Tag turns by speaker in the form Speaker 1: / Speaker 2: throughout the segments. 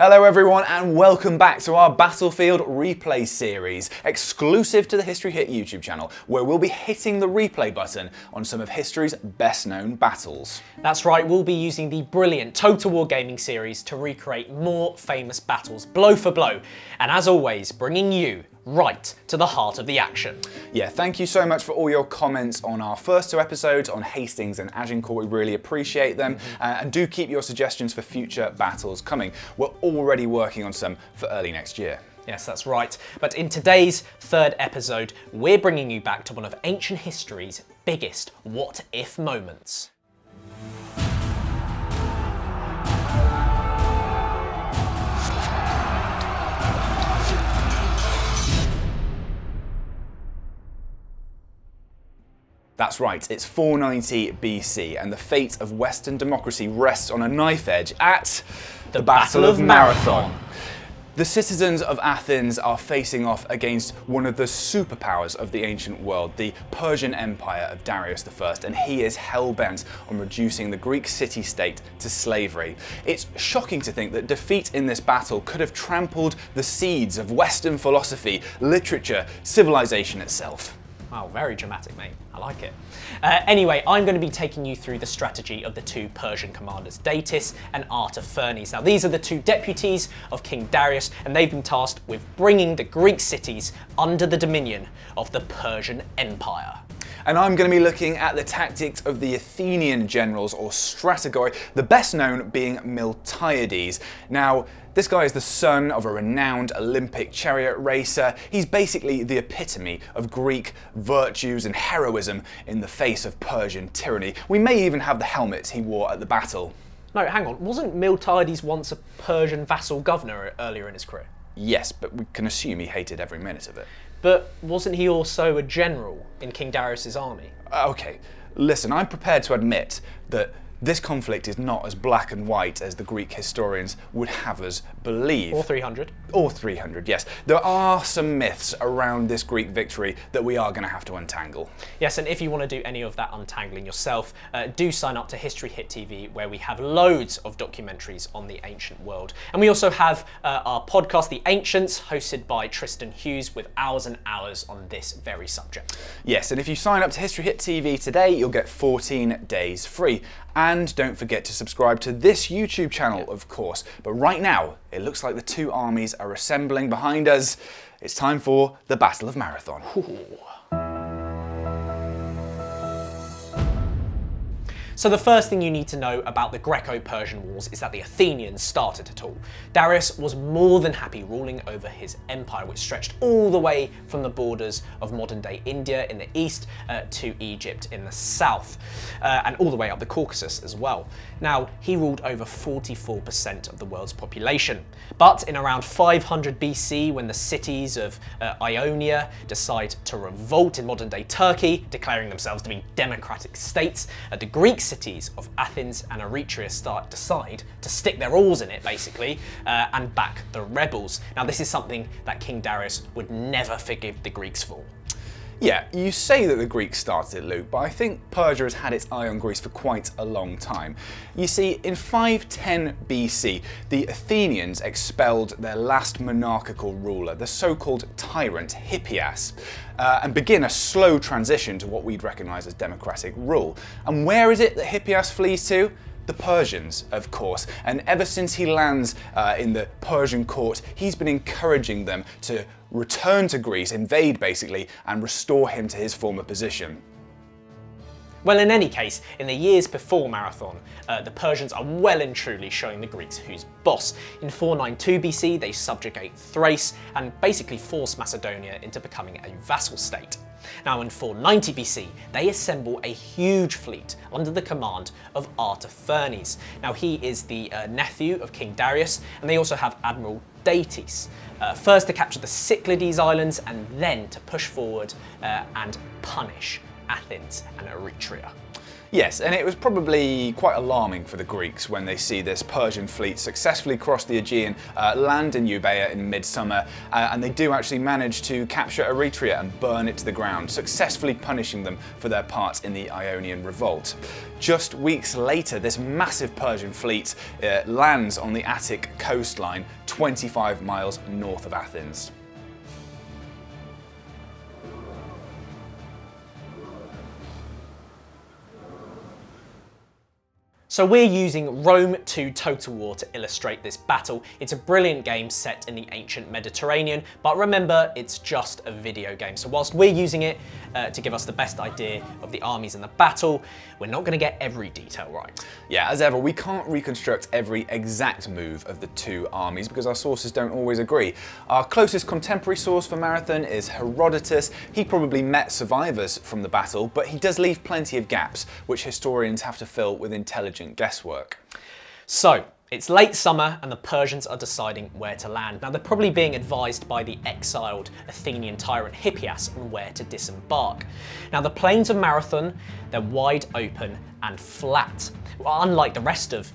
Speaker 1: Hello everyone and welcome back to our Battlefield replay series, exclusive to the History Hit YouTube channel, where we'll be hitting the replay button on some of history's best known battles.
Speaker 2: That's right, we'll be using the brilliant Total War Gaming series to recreate more famous battles blow for blow, and as always, bringing you right to the heart of the action.
Speaker 1: Yeah, thank you so much for all your comments on our first two episodes on Hastings and Agincourt. We really appreciate them, and do keep your suggestions for future battles coming. We're already working on some for early next year.
Speaker 2: Yes, that's right. But in today's third episode, we're bringing you back to one of ancient history's biggest what-if moments.
Speaker 1: That's right, it's 490 BC, and the fate of Western democracy rests on a knife edge at the Battle of Marathon. The citizens of Athens are facing off against one of the superpowers of the ancient world, the Persian Empire of Darius I, and he is hell-bent on reducing the Greek city-state to slavery. It's shocking to think that defeat in this battle could have trampled the seeds of Western philosophy, literature, civilization itself.
Speaker 2: Wow, very dramatic, mate. I like it. Anyway, I'm going to be taking you through the strategy of the two Persian commanders, Datis and Artaphernes. Now, these are the two deputies of King Darius, and they've been tasked with bringing the Greek cities under the dominion of the Persian Empire.
Speaker 1: And I'm going to be looking at the tactics of the Athenian generals, or strategoi, the best known being Miltiades. Now, this guy is the son of a renowned Olympic chariot racer. He's basically the epitome of Greek virtues and heroism in the face of Persian tyranny. We may even have the helmet he wore at the battle.
Speaker 2: No, hang on. Wasn't Miltiades once a Persian vassal governor earlier in his career?
Speaker 1: Yes, but we can assume he hated every minute of it.
Speaker 2: But wasn't he also a general in King Darius's army?
Speaker 1: Okay, listen, I'm prepared to admit that this conflict is not as black and white as the Greek historians would have us believe.
Speaker 2: Or 300.
Speaker 1: Or 300, yes. There are some myths around this Greek victory that we are going to have to untangle.
Speaker 2: Yes, and if you want to do any of that untangling yourself, do sign up to History Hit TV, where we have loads of documentaries on the ancient world. And we also have our podcast, The Ancients, hosted by Tristan Hughes, with hours and hours on this very subject.
Speaker 1: Yes, and if you sign up to History Hit TV today, you'll get 14 days free. And don't forget to subscribe to this YouTube channel, of course. But right now, it looks like the two armies are assembling behind us. It's time for the Battle of Marathon.
Speaker 2: Ooh. So the first thing you need to know about the Greco-Persian Wars is that the Athenians started it all. Darius was more than happy ruling over his empire, which stretched all the way from the borders of modern-day India in the east to Egypt in the south, and all the way up the Caucasus as well. Now, he ruled over 44% of the world's population. But in around 500 BC, when the cities of Ionia decide to revolt in modern-day Turkey, declaring themselves to be democratic states, the Greek cities of Athens and Archery decide to stick their oars in it, basically, and back the rebels. Now, this is something that King Darius would never forgive the Greeks for.
Speaker 1: Yeah, you say that the Greeks started it, Luke, but I think Persia has had its eye on Greece for quite a long time. You see, in 510 BC, the Athenians expelled their last monarchical ruler, the so-called tyrant Hippias, and begin a slow transition to what we'd recognise as democratic rule. And where is it that Hippias flees to? The Persians, of course, and ever since he lands in the Persian court, he's been encouraging them to return to Greece, invade basically, and restore him to his former position.
Speaker 2: Well, in any case, in the years before Marathon, the Persians are well and truly showing the Greeks who's boss. In 492 BC, they subjugate Thrace and basically force Macedonia into becoming a vassal state. Now, in 490 BC, they assemble a huge fleet under the command of Artaphernes. Now, he is the nephew of King Darius, and they also have Admiral Datis, first to capture the Cyclades Islands and then to push forward and punish Athens and Eretria.
Speaker 1: Yes, and it was probably quite alarming for the Greeks when they see this Persian fleet successfully cross the Aegean, land in Euboea in midsummer, and they do actually manage to capture Eretria and burn it to the ground, successfully punishing them for their part in the Ionian revolt. Just weeks later, this massive Persian fleet lands on the Attic coastline, 25 miles north of Athens.
Speaker 2: So we're using Rome 2 Total War to illustrate this battle. It's a brilliant game set in the ancient Mediterranean, but remember, it's just a video game. So whilst we're using it to give us the best idea of the armies in the battle, we're not going to get every detail right.
Speaker 1: Yeah, as ever, we can't reconstruct every exact move of the two armies because our sources don't always agree. Our closest contemporary source for Marathon is Herodotus. He probably met survivors from the battle, but he does leave plenty of gaps, which historians have to fill with intelligent guesswork.
Speaker 2: So, it's late summer and the Persians are deciding where to land. Now, they're probably being advised by the exiled Athenian tyrant Hippias on where to disembark. Now, the plains of Marathon, they're wide open and flat, unlike the rest of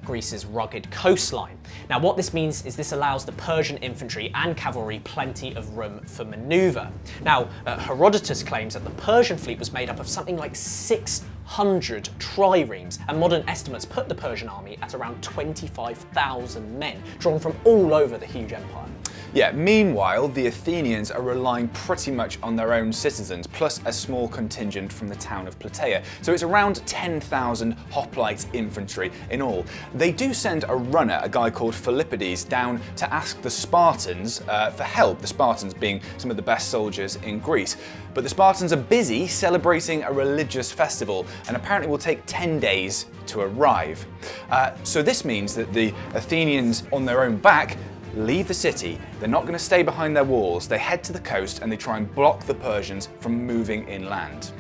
Speaker 2: Greece's rugged coastline. Now, what this means is this allows the Persian infantry and cavalry plenty of room for manoeuvre. Now, Herodotus claims that the Persian fleet was made up of something like 600 triremes, and modern estimates put the Persian army at around 25,000 men, drawn from all over the huge empire.
Speaker 1: Yeah, meanwhile, the Athenians are relying pretty much on their own citizens, plus a small contingent from the town of Plataea. So it's around 10,000 hoplite infantry in all. They do send a runner, a guy called Philippides, down to ask the Spartans for help, the Spartans being some of the best soldiers in Greece. But the Spartans are busy celebrating a religious festival and apparently will take 10 days to arrive. So this means that the Athenians, on their own back, leave the city. They're not going to stay behind their walls. They head to the coast and they try and block the Persians from moving inland.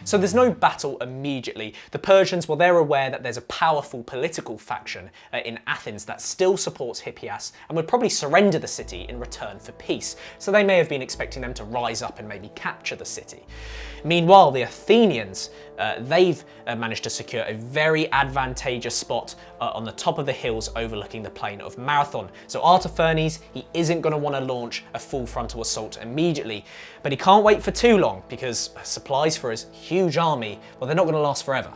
Speaker 2: So there's no battle immediately. The Persians, well, they're aware that there's a powerful political faction in Athens that still supports Hippias and would probably surrender the city in return for peace. So they may have been expecting them to rise up and maybe capture the city. Meanwhile, the Athenians, they've managed to secure a very advantageous spot on the top of the hills overlooking the plain of Marathon. So Artaphernes, he isn't going to want to launch a full frontal assault immediately, but he can't wait for too long because supplies for his huge army, well, they're not going to last forever.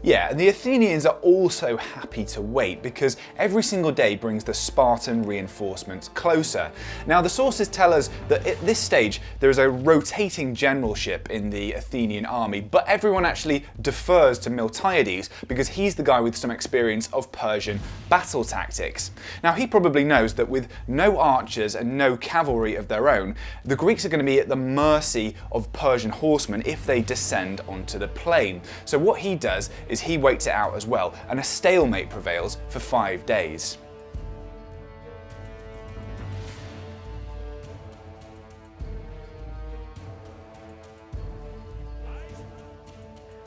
Speaker 1: Yeah, and the Athenians are also happy to wait because every single day brings the Spartan reinforcements closer. Now, the sources tell us that at this stage there is a rotating generalship in the Athenian army, but everyone actually defers to Miltiades because he's the guy with some experience of Persian battle tactics. Now, he probably knows that with no archers and no cavalry of their own, the Greeks are going to be at the mercy of Persian horsemen if they descend onto the plain. So what he does is he waits it out as well, and a stalemate prevails for 5 days.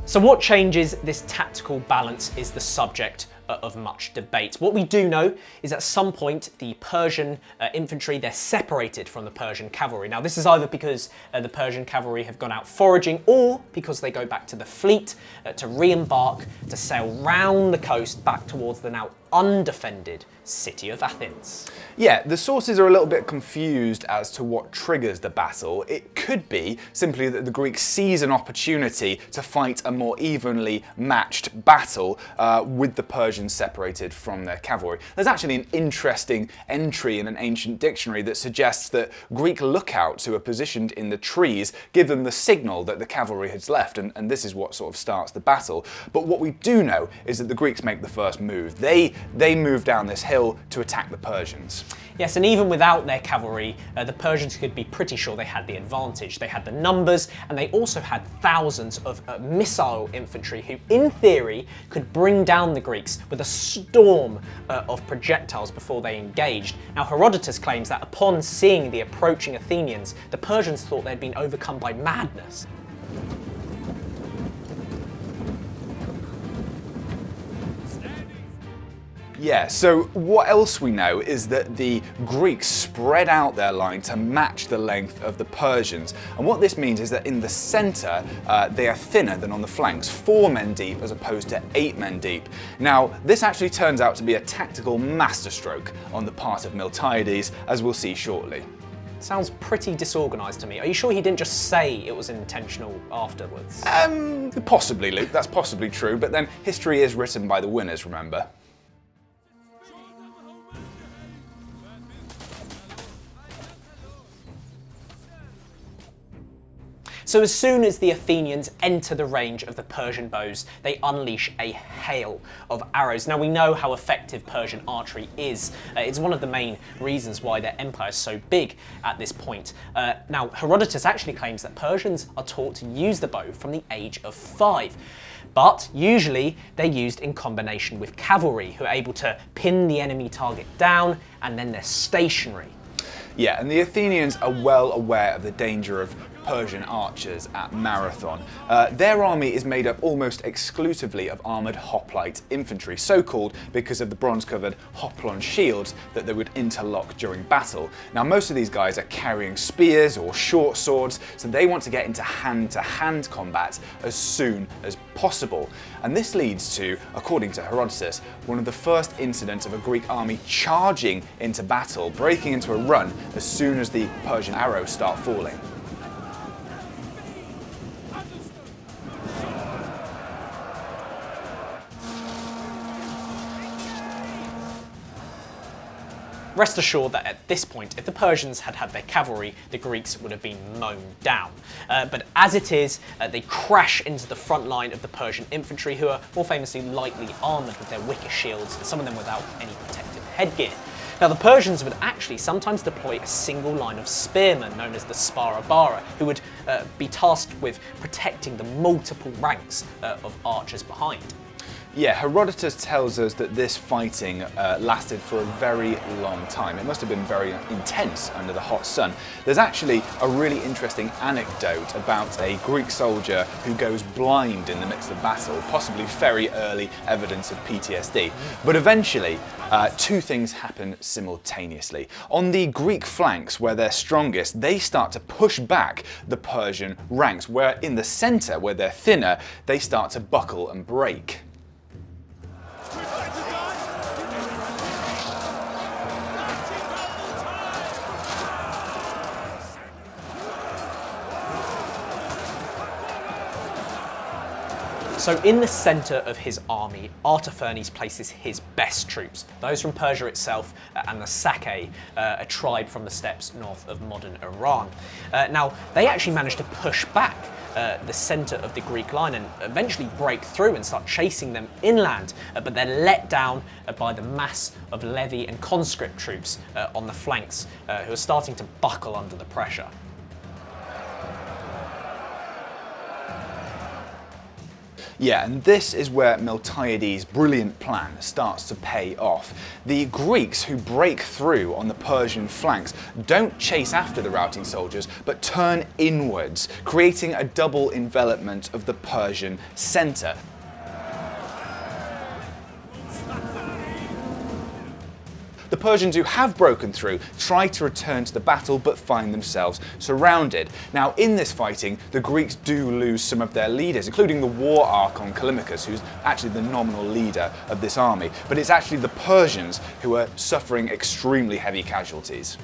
Speaker 2: So what changes this tactical balance is the subject of much debate. What we do know is at some point the Persian infantry, they're separated from the Persian cavalry. Now this is either because the Persian cavalry have gone out foraging or because they go back to the fleet to re-embark, to sail round the coast back towards the now undefended city of Athens.
Speaker 1: Yeah, the sources are a little bit confused as to what triggers the battle. It could be simply that the Greeks seize an opportunity to fight a more evenly matched battle with the Persians separated from their cavalry. There's actually an interesting entry in an ancient dictionary that suggests that Greek lookouts who are positioned in the trees give them the signal that the cavalry has left, and this is what sort of starts the battle. But what we do know is that the Greeks make the first move. They move down this hill to attack the Persians.
Speaker 2: Yes, and even without their cavalry, the Persians could be pretty sure they had the advantage. They had the numbers, and they also had thousands of missile infantry who, in theory, could bring down the Greeks with a storm of projectiles before they engaged. Now, Herodotus claims that upon seeing the approaching Athenians, the Persians thought they'd been overcome by madness.
Speaker 1: Yeah, so what else we know is that the Greeks spread out their line to match the length of the Persians. And what this means is that in the centre, they are thinner than on the flanks, 4 men deep as opposed to 8 men deep. Now, this actually turns out to be a tactical masterstroke on the part of Miltiades, as we'll see shortly.
Speaker 2: Sounds pretty disorganised to me. Are you sure he didn't just say it was intentional afterwards?
Speaker 1: Possibly, Luke, that's possibly true, but then history is written by the winners, remember?
Speaker 2: So as soon as the Athenians enter the range of the Persian bows, they unleash a hail of arrows. Now we know how effective Persian archery is. It's one of the main reasons why their empire is so big at this point. Now Herodotus actually claims that Persians are taught to use the bow from the age of 5. But usually they're used in combination with cavalry, who are able to pin the enemy target down, and then they're stationary.
Speaker 1: Yeah, and the Athenians are well aware of the danger of Persian archers at Marathon. Their army is made up almost exclusively of armoured hoplite infantry, so called because of the bronze-covered hoplon shields that they would interlock during battle. Now most of these guys are carrying spears or short swords, so they want to get into hand-to-hand combat as soon as possible. And this leads to, according to Herodotus, one of the first incidents of a Greek army charging into battle, breaking into a run as soon as the Persian arrows start falling.
Speaker 2: Rest assured that at this point, if the Persians had had their cavalry, the Greeks would have been mown down. But as it is, they crash into the front line of the Persian infantry, who are more famously lightly armoured with their wicker shields, some of them without any protective headgear. Now the Persians would actually sometimes deploy a single line of spearmen, known as the Sparabara, who would be tasked with protecting the multiple ranks of archers behind.
Speaker 1: Yeah, Herodotus tells us that this fighting lasted for a very long time. It must have been very intense under the hot sun. There's actually a really interesting anecdote about a Greek soldier who goes blind in the midst of battle, possibly very early evidence of PTSD. But eventually, 2 things happen simultaneously. On the Greek flanks, where they're strongest, they start to push back the Persian ranks, where in the centre, where they're thinner, they start to buckle and break.
Speaker 2: So in the centre of his army, Artaphernes places his best troops, those from Persia itself and the Sake, a tribe from the steppes north of modern Iran. Now, they actually managed to push back the centre of the Greek line and eventually break through and start chasing them inland, but they're let down by the mass of levy and conscript troops on the flanks, who are starting to buckle under the pressure.
Speaker 1: Yeah, and this is where Miltiades' brilliant plan starts to pay off. The Greeks who break through on the Persian flanks don't chase after the routing soldiers, but turn inwards, creating a double envelopment of the Persian centre. The Persians who have broken through try to return to the battle but find themselves surrounded. Now in this fighting, the Greeks do lose some of their leaders, including the war archon Callimachus, who's actually the nominal leader of this army. But it's actually the Persians who are suffering extremely heavy casualties.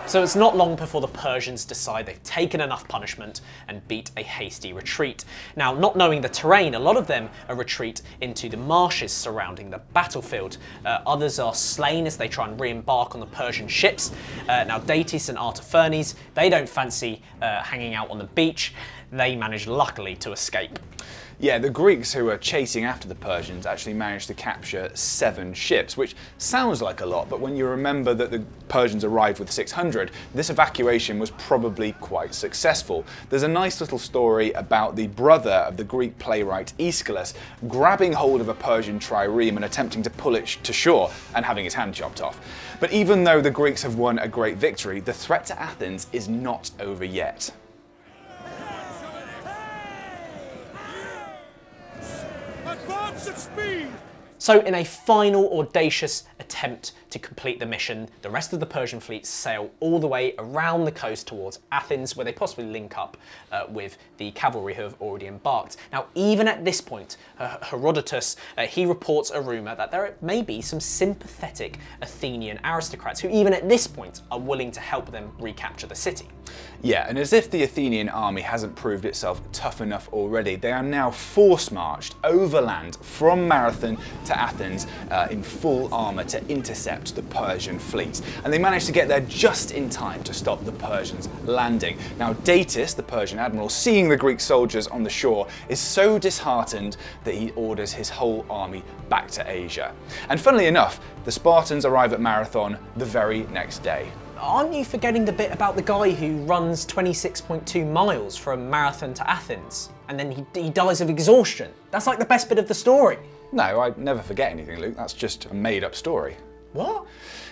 Speaker 2: So it's not long before the Persians decide they've taken enough punishment and beat a hasty retreat. Now, not knowing the terrain, a lot of them retreat into the marshes surrounding the battlefield. Others are slain as they try and re-embark on the Persian ships. Now, Datis and Artaphernes, they don't fancy hanging out on the beach. They manage, luckily, to escape.
Speaker 1: Yeah, the Greeks who were chasing after the Persians actually managed to capture 7 ships, which sounds like a lot, but when you remember that the Persians arrived with 600, this evacuation was probably quite successful. There's a nice little story about the brother of the Greek playwright Aeschylus grabbing hold of a Persian trireme and attempting to pull it to shore and having his hand chopped off. But even though the Greeks have won a great victory, the threat to Athens is not over yet.
Speaker 2: So in a final audacious attempt to complete the mission, the rest of the Persian fleet sail all the way around the coast towards Athens, where they possibly link up with the cavalry who have already embarked. Now, even at this point, Herodotus, he reports a rumour that there may be some sympathetic Athenian aristocrats who even at this point are willing to help them recapture the city.
Speaker 1: Yeah, and as if the Athenian army hasn't proved itself tough enough already, they are now force-marched overland from Marathon to Athens in full armour to intercept the Persian fleet. And they managed to get there just in time to stop the Persians landing. Now Datis, the Persian admiral, seeing the Greek soldiers on the shore, is so disheartened that he orders his whole army back to Asia. And funnily enough, the Spartans arrive at Marathon the very next day.
Speaker 2: Aren't you forgetting the bit about the guy who runs 26.2 miles from Marathon to Athens and then he dies of exhaustion? That's like the best bit of the story.
Speaker 1: No, I never forget anything, Luke. That's just a made-up story.
Speaker 2: What?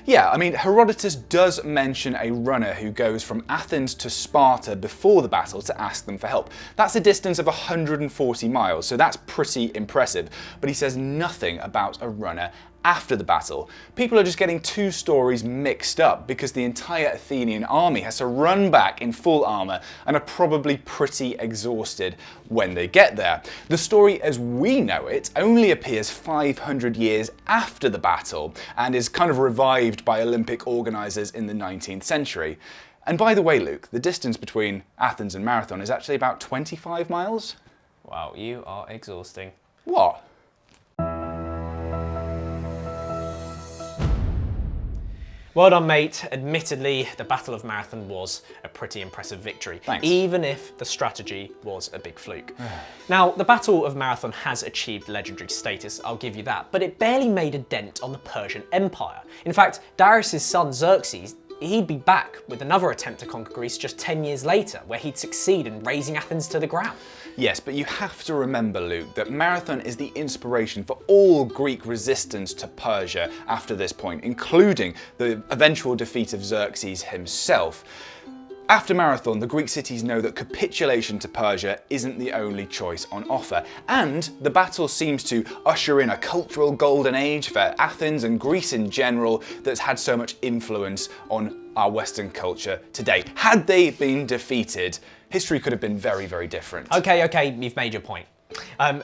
Speaker 1: Yeah, I mean, Herodotus does mention a runner who goes from Athens to Sparta before the battle to ask them for help. That's a distance of 140 miles, so that's pretty impressive. But he says nothing about a runner after the battle. People are just getting 2 stories mixed up because the entire Athenian army has to run back in full armour and are probably pretty exhausted when they get there. The story as we know it only appears 500 years after the battle and is kind of revived by Olympic organisers in the 19th century. And by the way, Luke, the distance between Athens and Marathon is actually about 25 miles.
Speaker 2: Wow, you are exhausting.
Speaker 1: What?
Speaker 2: Well done, mate. Admittedly, the Battle of Marathon was a pretty impressive victory,
Speaker 1: Thanks.
Speaker 2: even if the strategy was a big fluke. Now, the Battle of Marathon has achieved legendary status, I'll give you that, but it barely made a dent on the Persian Empire. In fact, Darius' son Xerxes, he'd be back with another attempt to conquer Greece just 10 years later, where he'd succeed in razing Athens to the ground.
Speaker 1: Yes, but you have to remember, Luke, that Marathon is the inspiration for all Greek resistance to Persia after this point, including the eventual defeat of Xerxes himself. After Marathon, the Greek cities know that capitulation to Persia isn't the only choice on offer, and the battle seems to usher in a cultural golden age for Athens and Greece in general that's had so much influence on our Western culture today. Had they been defeated, history could have been very, very different.
Speaker 2: Okay, you've made your point.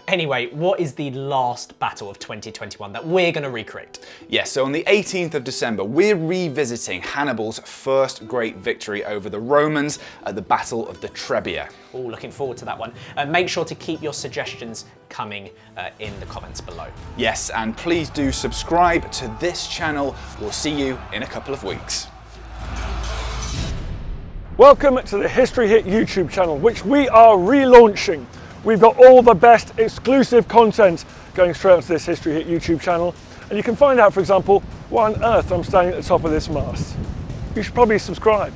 Speaker 2: Anyway, what is the last battle of 2021 that we're going to recreate?
Speaker 1: Yes, so on the 18th of December, we're revisiting Hannibal's first great victory over the Romans at the Battle of the Trebia.
Speaker 2: Oh, looking forward to that one. Make sure to keep your suggestions coming in the comments below.
Speaker 1: Yes, and please do subscribe to this channel. We'll see you in a couple of weeks.
Speaker 3: Welcome to the History Hit YouTube channel, which we are relaunching. We've got all the best exclusive content going straight onto this History Hit YouTube channel. And you can find out, for example, why on earth I'm standing at the top of this mast. You should probably subscribe.